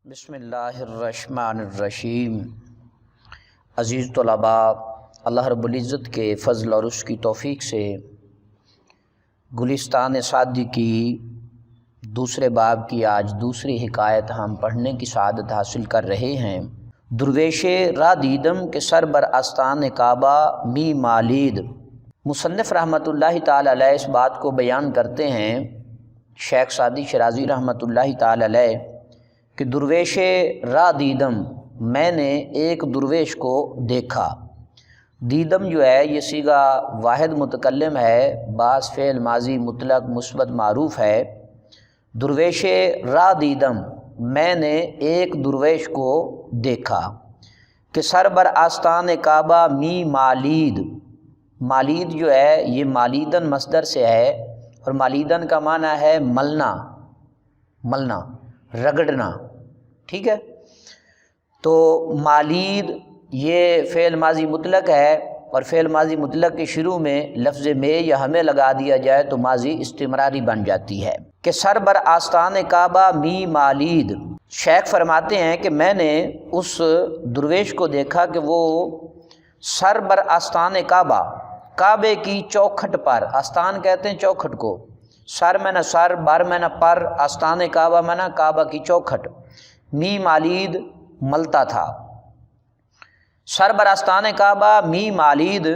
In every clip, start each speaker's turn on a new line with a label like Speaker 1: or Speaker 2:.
Speaker 1: بسم اللہ الرحمن الرحیم۔ عزیز طلباء، اللہ رب العزت کے فضل اور اس کی توفیق سے گلستان سعدی کی دوسرے باب کی آج دوسری حکایت ہم پڑھنے کی سعادت حاصل کر رہے ہیں۔ درویش را دیدم کے سر بر آستان کعبہ می مالید۔ مصنف رحمۃ اللہ تعالی علیہ اس بات کو بیان کرتے ہیں، شیخ سعدی شرازی رحمۃ اللہ تعالی علیہ، کہ درویش را دیدم، میں نے ایک درویش کو دیکھا۔ دیدم جو ہے یہ صیغہ واحد متکلم ہے، بعض فعل ماضی مطلق مثبت معروف ہے۔ درویش را دیدم، میں نے ایک درویش کو دیکھا کہ سر بر آستان کعبہ می مالید۔ مالید جو ہے یہ مالیدن مصدر سے ہے، اور مالیدن کا معنی ہے ملنا، ملنا، رگڑنا، ٹھیک ہے۔ تو مالید یہ فعل ماضی مطلق ہے، اور فعل ماضی مطلق کے شروع میں لفظ میں یا ہمیں لگا دیا جائے تو ماضی استمراری بن جاتی ہے۔ کہ سر بر آستان کعبہ می مالید، شیخ فرماتے ہیں کہ میں نے اس درویش کو دیکھا کہ وہ سر بر آستان کعبہ، کعبے کی چوکھٹ پر، آستان کہتے ہیں چوکھٹ کو، سر میں نہ سر، بر میں نہ پر، آستان کعبہ میں نہ کعبہ کی چوکھٹ، می مالید ملتا تھا۔ سر بر آستان کعبہ می مالید،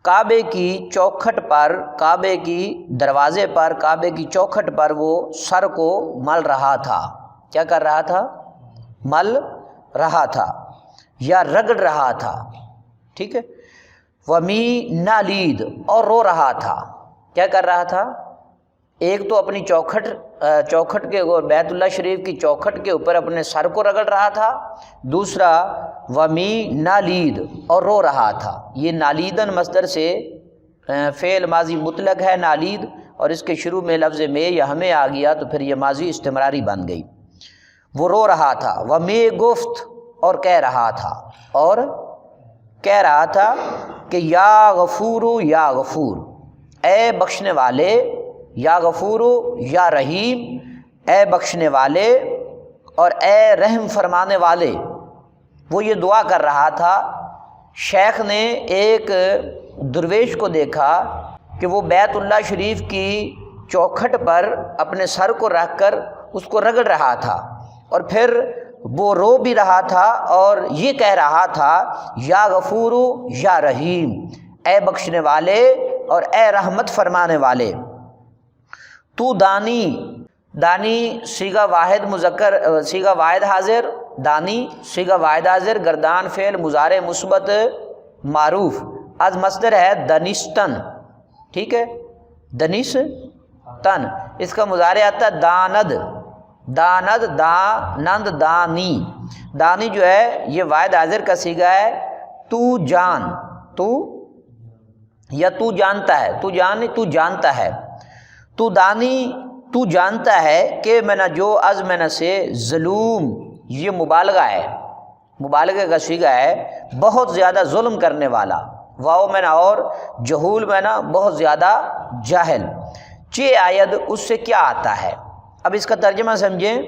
Speaker 1: کعبے کی چوکھٹ پر، کعبے کی دروازے پر، کعبے کی چوکھٹ پر وہ سر کو مل رہا تھا۔ کیا کر رہا تھا؟ مل رہا تھا یا رگڑ رہا تھا، ٹھیک ہے۔ ومی نالید، اور رو رہا تھا۔ کیا کر رہا تھا؟ ایک تو اپنی چوکھٹ کے بیت اللہ شریف کی چوکھٹ کے اوپر اپنے سر کو رگڑ رہا تھا، دوسرا ومی نالید، اور رو رہا تھا۔ یہ نالیدن مصدر سے فعل ماضی مطلق ہے نالید، اور اس کے شروع میں لفظ میں یا ہمیں آ گیا تو پھر یہ ماضی استمراری بن گئی۔ وہ رو رہا تھا، ومی گفت، اور کہہ رہا تھا، اور کہہ رہا تھا کہ یا غفور یا غفور، اے بخشنے والے، یا غفور یا رحیم، اے بخشنے والے اور اے رحم فرمانے والے۔ وہ یہ دعا کر رہا تھا۔ شیخ نے ایک درویش کو دیکھا کہ وہ بیت اللہ شریف کی چوکھٹ پر اپنے سر کو رکھ کر اس کو رگڑ رہا تھا، اور پھر وہ رو بھی رہا تھا اور یہ کہہ رہا تھا یا غفور یا رحیم، اے بخشنے والے اور اے رحمت فرمانے والے۔ تو دانی، دانی صیغہ واحد مذکر، صیغہ واحد حاضر، دانی صیغہ واحد حاضر، گردان فعل مضارع مثبت معروف، از مصدر ہے دنستن، ٹھیک ہے، دنستن، اس کا مضارع آتا ہے داند، داند، دانند، دانی۔ دانی جو ہے یہ واحد حاضر کا صیغہ ہے، تو جان، تو یا تو جانتا ہے، تو جان تو جانتا ہے، تو دانی تو جانتا ہے کہ میں نے جو از میں نے سے ظلوم، یہ مبالغہ ہے، مبالغہ کا صیغہ ہے، بہت زیادہ ظلم کرنے والا، واو میں نہ، اور جہول میں نہ، بہت زیادہ جاہل، چے آید، اس سے کیا آتا ہے۔ اب اس کا ترجمہ سمجھیں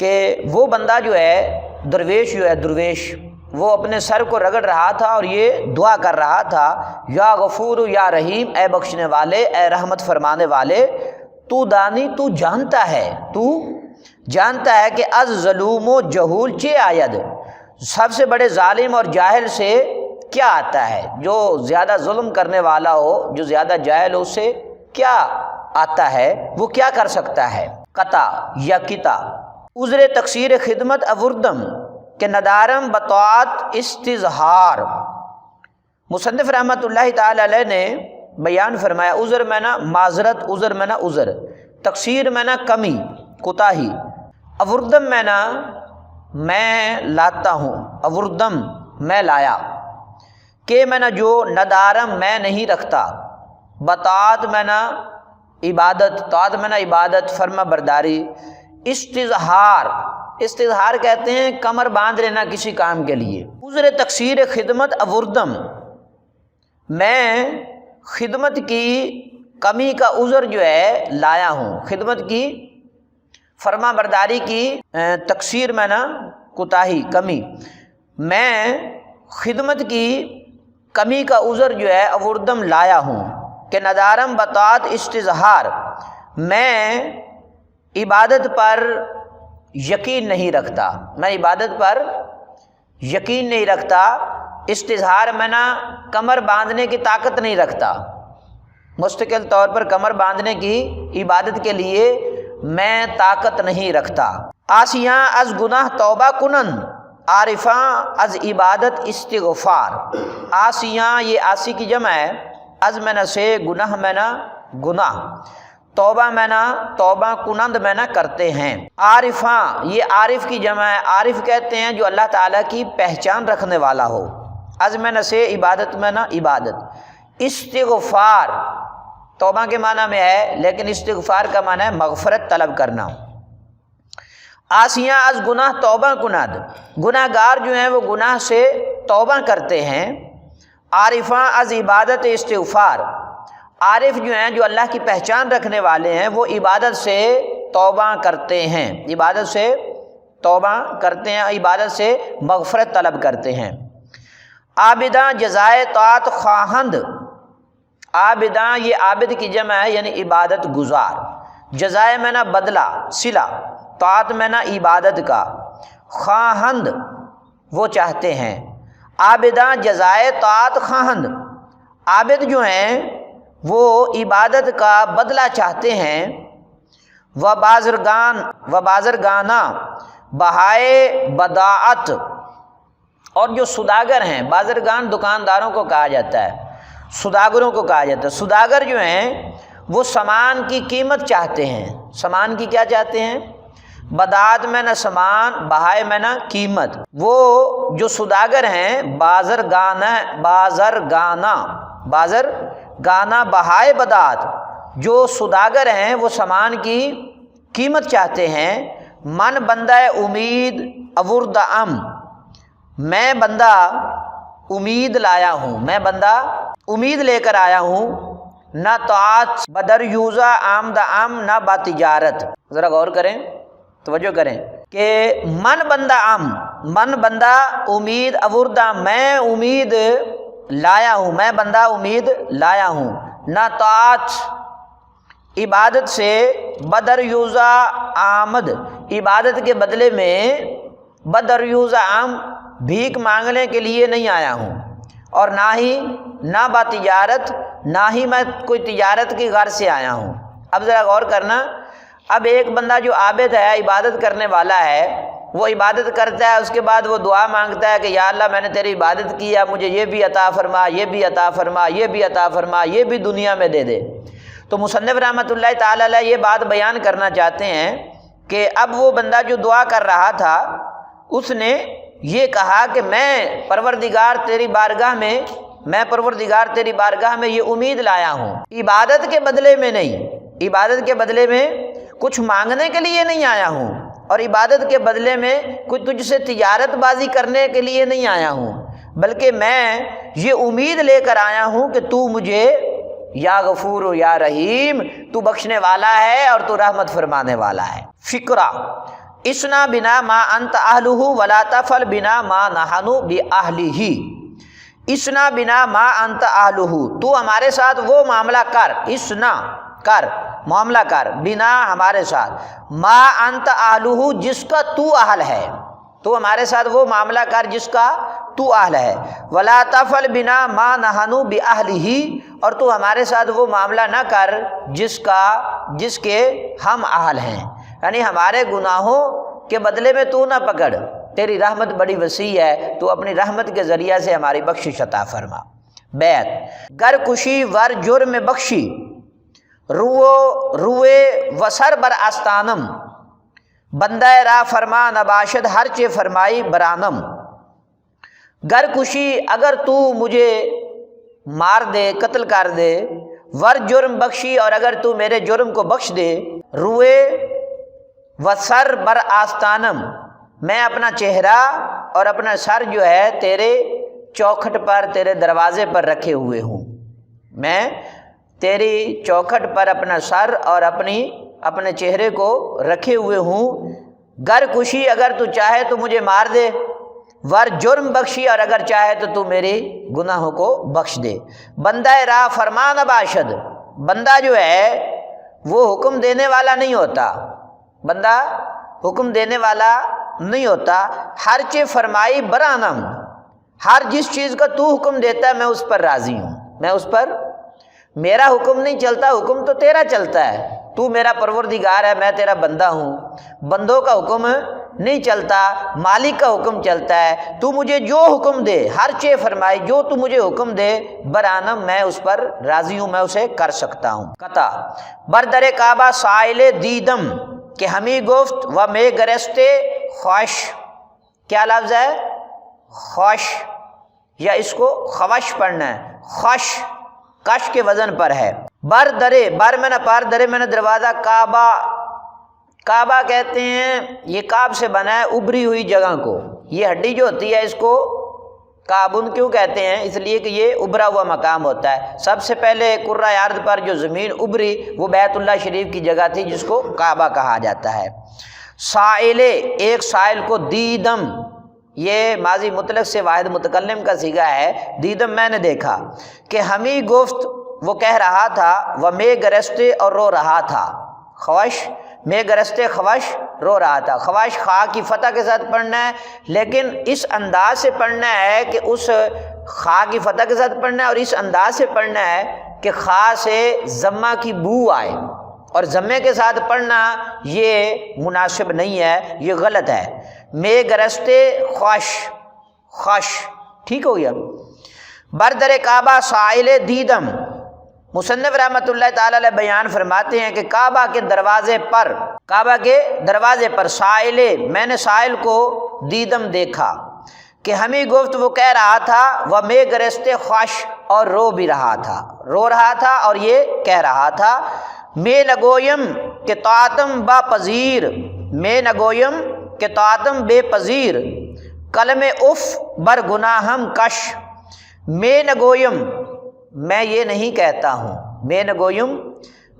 Speaker 1: کہ وہ بندہ جو ہے، درویش جو ہے، درویش وہ اپنے سر کو رگڑ رہا تھا اور یہ دعا کر رہا تھا یا غفور یا رحیم، اے بخشنے والے، اے رحمت فرمانے والے، تو دانی تو جانتا ہے، تو جانتا ہے کہ از ظلوم و جہول چے آید، سب سے بڑے ظالم اور جاہل سے کیا آتا ہے، جو زیادہ ظلم کرنے والا ہو، جو زیادہ جاہل ہو، اس سے کیا آتا ہے، وہ کیا کر سکتا ہے۔ قطع یا کتا، عذر تقصیر خدمت اوردم کہ ندارم بطاعت استظہار۔ مصنف رحمۃ اللہ تعالی علیہ نے بیان فرمایا، عذر میں نہ معذرت، عذر میں نہ عذر، تقصیر میں نہ کمی، کوتاہی، اوردم میں نہ میں لاتا ہوں، اوردم میں لایا، کہ میں نہ جو ندارم میں نہیں رکھتا، بطاعت میں نہ عبادت، طاعت میں نہ عبادت، فرما برداری، استظہار، استظہار کہتے ہیں کمر باندھ لینا کسی کام کے لیے، عذر تقصیر خدمت اوردم، میں خدمت کی کمی کا عذر جو ہے لایا ہوں، خدمت کی فرما برداری کی تقصیر میں نا کوتاہی کمی، میں خدمت کی کمی کا عذر جو ہے اوردم لایا ہوں کہ ندارم بطاعت استظہار، میں عبادت پر یقین نہیں رکھتا، میں عبادت پر یقین نہیں رکھتا، استظہار میں نا کمر باندھنے کی طاقت نہیں رکھتا، مستقل طور پر کمر باندھنے کی عبادت کے لیے میں طاقت نہیں رکھتا۔ آسیاں از گناہ توبہ کنن، عارفاں از عبادت استغفار۔ آسیاں یہ آسی کی جمع ہے، از میں نہ سے، گناہ میں نہ گناہ، توبہ میں نہ توبہ، کنند میں نہ کرتے ہیں۔ عارفاں یہ عارف کی جمع ہے، عارف کہتے ہیں جو اللہ تعالیٰ کی پہچان رکھنے والا ہو، از میں نہ سے عبادت میں نہ عبادت۔ استغفار توبہ کے معنی میں ہے، لیکن استغفار کا معنی ہے مغفرت طلب کرنا۔ آسیاں از گناہ توبہ کنند، گناہ گار جو ہیں وہ گناہ سے توبہ کرتے ہیں۔ عارفاں از عبادت استغفار، عارف جو ہیں جو اللہ کی پہچان رکھنے والے ہیں وہ عبادت سے توبہ کرتے ہیں، عبادت سے توبہ کرتے ہیں، عبادت سے مغفرت طلب کرتے ہیں۔ عابداں جزائے طاعت خواہند، عابداں یہ عابد کی جمع ہے یعنی عبادت گزار، جزائے میں نہ بدلہ صلہ، طاعت میں نہ عبادت کا، خواہند وہ چاہتے ہیں۔ عابداں جزائے طاعت خواہند، عابد جو ہیں وہ عبادت کا بدلہ چاہتے ہیں۔ و بازرگانہ بہائے بداعت، اور جو سوداگر ہیں، بازرگان دکانداروں کو کہا جاتا ہے، سوداگروں کو کہا جاتا ہے۔ سوداگر جو ہیں وہ سامان کی قیمت چاہتے ہیں، سامان کی کیا چاہتے ہیں؟ بداعت میں نہ سامان، بہائے میں نہ قیمت۔ وہ جو سوداگر ہیں بازرگانہ بہائے بداعت، جو سوداگر ہیں وہ سامان کی قیمت چاہتے ہیں۔ من بندہ امید اورد ام، میں بندہ امید لایا ہوں، میں بندہ امید لے کر آیا ہوں، نہ طاعت بدر یوزا آمد ام، نہ با تجارت۔ ذرا غور کریں، توجہ کریں کہ من بندہ امید اوردہ، میں امید لایا ہوں، میں بندہ امید لایا ہوں، نہ طاعت عبادت سے، بدر یوزا آمد عبادت کے بدلے میں، بدر یوزا آم بھیک مانگنے کے لیے نہیں آیا ہوں، اور نہ با تجارت، نہ ہی میں کوئی تجارت کی غرض سے آیا ہوں۔ اب ذرا غور کرنا، اب ایک بندہ جو عابد ہے، عبادت کرنے والا ہے، وہ عبادت کرتا ہے، اس کے بعد وہ دعا مانگتا ہے کہ یا اللہ میں نے تیری عبادت کی ہے، مجھے یہ بھی عطا فرما، یہ بھی عطا فرما، یہ بھی عطا فرما، یہ بھی دنیا میں دے دے۔ تو مصنف رحمۃ اللہ تعالی علیہ یہ بات بیان کرنا چاہتے ہیں کہ اب وہ بندہ جو دعا کر رہا تھا، اس نے یہ کہا کہ میں پروردگار تیری بارگاہ میں یہ امید لایا ہوں، عبادت کے بدلے میں نہیں، عبادت کے بدلے میں کچھ مانگنے کے لیے نہیں آیا ہوں، اور عبادت کے بدلے میں کوئی تجھ سے تجارت بازی کرنے کے لیے نہیں آیا ہوں، بلکہ میں یہ امید لے کر آیا ہوں کہ تو مجھے یا غفور و یا رحیم، تو بخشنے والا ہے اور تو رحمت فرمانے والا ہے۔ فکرہ اسنا بنا ما انت اہلہ ولا تفعل بنا ما نحن باہلہ، اسنا بنا ما انت اہلہ، تو ہمارے ساتھ وہ معاملہ کر، اسنا کر، معاملہ کر، بنا ہمارے ساتھ، ما انت اہلہ جس کا تو اہل ہے، تو ہمارے ساتھ وہ معاملہ کر جس کا تو اہل ہے، ولا تفعل بنا ما نحن باہلہ، اور تو ہمارے ساتھ وہ معاملہ نہ کر جس کے ہم اہل ہیں، یعنی ہمارے گناہوں کے بدلے میں تو نہ پکڑ، تیری رحمت بڑی وسیع ہے، تو اپنی رحمت کے ذریعہ سے ہماری بخشش عطا فرما۔ بیت گر کشی ور جرم بخشی، روئے وسر بر آستانم، بندہ را فرما نباشد ہر چے فرمائی برانم۔ گر کشی اگر تو مجھے مار دے، قتل کر دے، ور جرم بخشی اور اگر تو میرے جرم کو بخش دے، روئے وسر بر آستانم، میں اپنا چہرہ اور اپنا سر جو ہے تیرے چوکھٹ پر، تیرے دروازے پر رکھے ہوئے ہوں، میں تیری چوکھٹ پر اپنا سر اور اپنی اپنے چہرے کو رکھے ہوئے ہوں، گر کشی اگر تو چاہے تو مجھے مار دے، ور جرم بخشی اور اگر چاہے تو تو میرے گناہوں کو بخش دے۔ بندہ راہ فرمان باشد، بندہ جو ہے وہ حکم دینے والا نہیں ہوتا، بندہ حکم دینے والا نہیں ہوتا۔ ہر چے فرمائی برانم، ہر جس چیز کا تو حکم دیتا ہے میں اس پر راضی ہوں، میں اس پر، میرا حکم نہیں چلتا، حکم تو تیرا چلتا ہے، تو میرا پروردگار ہے، میں تیرا بندہ ہوں، بندوں کا حکم نہیں چلتا، مالک کا حکم چلتا ہے۔ تو مجھے جو حکم دے، ہر چے فرمائی، جو تو مجھے حکم دے برانم میں اس پر راضی ہوں، میں اسے کر سکتا ہوں۔ قطع بردر کعبہ سائل دیدم کہ ہمیں گفت و میں گرستے خوش، کیا لفظ ہے؟ خوش، یا اس کو خوش پڑھنا ہے، خوش کش کے وزن پر ہے۔ بر درے، بر میں نہ پار، درے میں نہ دروازہ، کعبہ، کعبہ کہتے ہیں یہ کعب سے بنا ہے ابری ہوئی جگہ کو، یہ ہڈی جو ہوتی ہے اس کو کعبن کیوں کہتے ہیں؟ اس لیے کہ یہ ابھرا ہوا مقام ہوتا ہے۔ سب سے پہلے کرۂ ارض پر جو زمین ابھری وہ بیت اللہ شریف کی جگہ تھی جس کو کعبہ کہا جاتا ہے۔ سائلے، ایک سائل کو، دیدم، یہ ماضی مطلق سے واحد متکلم کا صیغہ ہے، دیدم میں نے دیکھا، کہ ہمیں گفت وہ کہہ رہا تھا، و میں گرستے اور رو رہا تھا، خوش، میں گرستے خوش رو رہا تھا۔ خوش خواہ کی فتح کے ساتھ پڑھنا ہے، لیکن اس انداز سے پڑھنا ہے کہ اس خواہ کی فتح کے ساتھ پڑھنا ہے، اور اس انداز سے پڑھنا ہے کہ خواہ سے ضمہ کی بو آئے، اور ضمے کے ساتھ پڑھنا یہ مناسب نہیں ہے، یہ غلط ہے۔ میں گرستے خوش، خوش، ٹھیک ہو گیا۔ بردر کعبہ سائل دیدم، مصنف رحمۃ اللہ تعالی علیہ بیان فرماتے ہیں کہ کعبہ کے دروازے پر، کعبہ کے دروازے پر سائل، میں نے سائل کو دیدم دیکھا کہ ہمیں گفت وہ کہہ رہا تھا، و میں گرستے خوش، اور رو بھی رہا تھا، رو رہا تھا اور یہ کہہ رہا تھا، میں نگویم کہ طاعتم با پذیر، میں نگویم کہ طاعتم بے پذیر، کلم اف بر گناہم کش، میں نگویم، میں یہ نہیں کہتا ہوں، میں نگویم،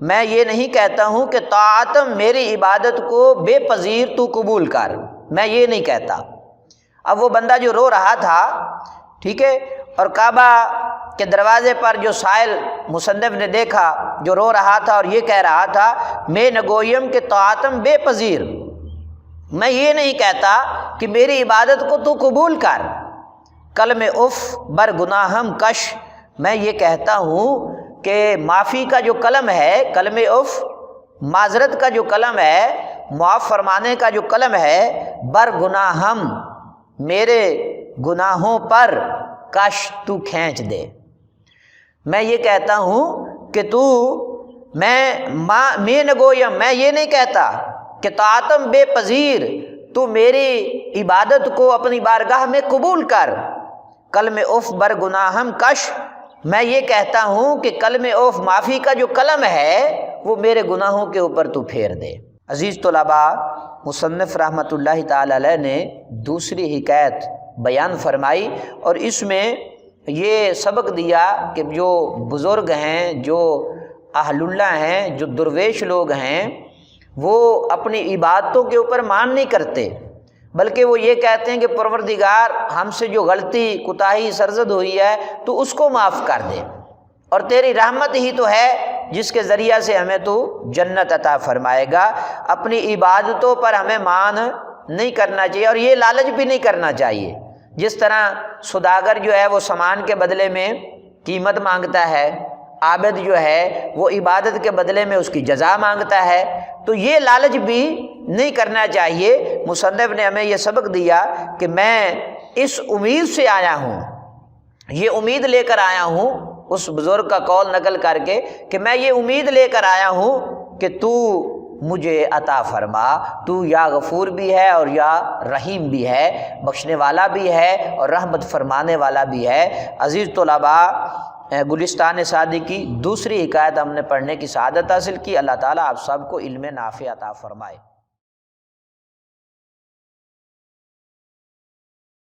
Speaker 1: میں یہ نہیں کہتا ہوں کہ طاعتم، میری عبادت کو بے پذیر تو قبول کر، میں یہ نہیں کہتا۔ اب وہ بندہ جو رو رہا تھا، ٹھیک ہے، اور کعبہ کے دروازے پر جو سائل مصنف نے دیکھا جو رو رہا تھا اور یہ کہہ رہا تھا، میں نگویم کہ طاعتم بے پذیر، میں یہ نہیں کہتا کہ میری عبادت کو تو قبول کر، کلم اف بر گناہم کش، میں یہ کہتا ہوں کہ معافی کا جو قلم ہے، کلم اف، معذرت کا جو قلم ہے، معاف فرمانے کا جو قلم ہے، بر گناہم، میرے گناہوں پر، کش، تو کھینچ دے۔ میں یہ کہتا ہوں کہ تو، میں نگویم، میں یہ نہیں کہتا کہ طاعتم بے پذیر، تو میری عبادت کو اپنی بارگاہ میں قبول کر، کلم اف بر گناہم کش، میں یہ کہتا ہوں کہ کلم اف، معافی کا جو قلم ہے وہ میرے گناہوں کے اوپر تو پھیر دے۔ عزیز طلباء، مصنف رحمۃ اللہ تعالی علیہ نے دوسری حکایت بیان فرمائی اور اس میں یہ سبق دیا کہ جو بزرگ ہیں، جو اہل اللہ ہیں، جو درویش لوگ ہیں، وہ اپنی عبادتوں کے اوپر مان نہیں کرتے، بلکہ وہ یہ کہتے ہیں کہ پروردگار ہم سے جو غلطی، کوتاہی، سرزد ہوئی ہے تو اس کو معاف کر دے، اور تیری رحمت ہی تو ہے جس کے ذریعہ سے ہمیں تو جنت عطا فرمائے گا۔ اپنی عبادتوں پر ہمیں مان نہیں کرنا چاہیے، اور یہ لالچ بھی نہیں کرنا چاہیے۔ جس طرح سوداگر جو ہے وہ سامان کے بدلے میں قیمت مانگتا ہے، عابد جو ہے وہ عبادت کے بدلے میں اس کی جزا مانگتا ہے، تو یہ لالچ بھی نہیں کرنا چاہیے۔ مصنف نے ہمیں یہ سبق دیا کہ میں اس امید سے آیا ہوں، یہ امید لے کر آیا ہوں، اس بزرگ کا قول نقل کر کے کہ میں یہ امید لے کر آیا ہوں کہ تو مجھے عطا فرما، تو یا غفور بھی ہے اور یا رحیم بھی ہے، بخشنے والا بھی ہے اور رحمت فرمانے والا بھی ہے۔ عزیز طلباء، گلستان سعدی کی دوسری حکایت ہم نے پڑھنے کی سعادت حاصل کی۔ اللہ تعالیٰ آپ سب کو علم نافع عطا فرمائے۔